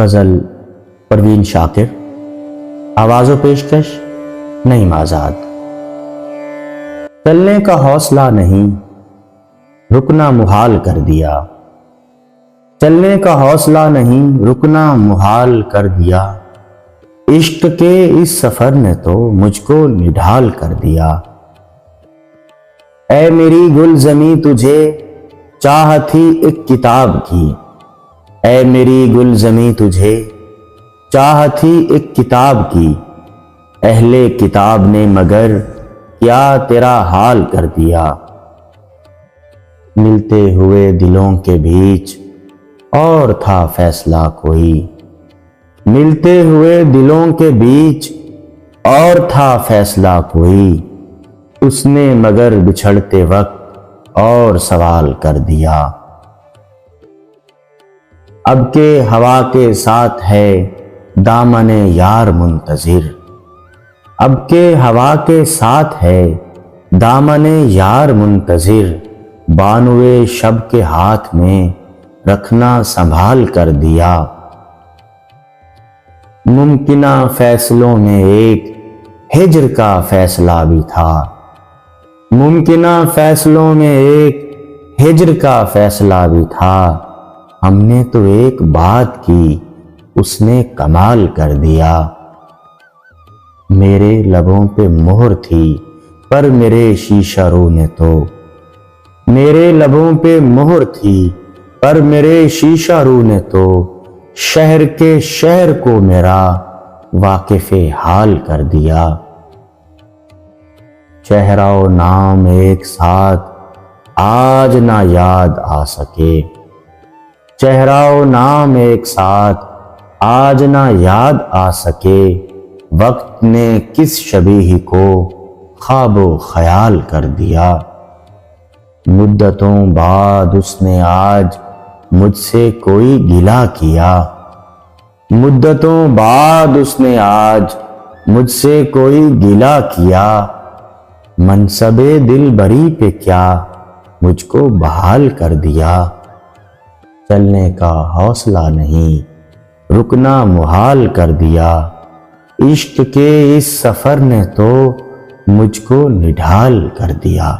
غزل پروین شاکر، آواز و پیشکش نعیم آزاد۔ چلنے کا حوصلہ نہیں، رکنا محال کر دیا، چلنے کا حوصلہ نہیں، رکنا محال کر دیا، عشق کے اس سفر نے تو مجھ کو نڈھال کر دیا۔ اے میری گلزمی تجھے چاہت تھی ایک کتاب کی، اے میری گلزمی تجھے چاہت تھی ایک کتاب کی، اہل کتاب نے مگر کیا تیرا حال کر دیا۔ ملتے ہوئے دلوں کے بیچ اور تھا فیصلہ کوئی، ملتے ہوئے دلوں کے بیچ اور تھا فیصلہ کوئی، اس نے مگر بچھڑتے وقت اور سوال کر دیا۔ اب کے ہوا کے ساتھ ہے دامن یار منتظر، اب کے ہوا کے ساتھ ہے دامن یار منتظر، بانوے شب کے ہاتھ میں رکھنا سنبھال کر دیا۔ ممکنہ فیصلوں میں ایک ہجر کا فیصلہ بھی تھا، ممکنہ فیصلوں میں ایک ہجر کا فیصلہ بھی تھا، ہم نے تو ایک بات کی اس نے کمال کر دیا۔ میرے لبوں پہ مہر تھی پر میرے شیشہ رو نے تو، میرے لبوں پہ مہر تھی پر میرے شیشہ رو نے تو، شہر کے شہر کو میرا واقف حال کر دیا۔ چہرہ و نام ایک ساتھ آج نہ یاد آ سکے، چہرہ و نام ایک ساتھ آج نہ یاد آ سکے، وقت نے کس شبیہ کو خواب و خیال کر دیا۔ مدتوں بعد اس نے آج مجھ سے کوئی گلہ کیا، مدتوں بعد اس نے آج مجھ سے کوئی گلہ کیا، منصب دل بری پہ کیا مجھ کو بحال کر دیا۔ چلنے کا حوصلہ نہیں، رکنا محال کر دیا، عشق کے اس سفر نے تو مجھ کو نڈھال کر دیا۔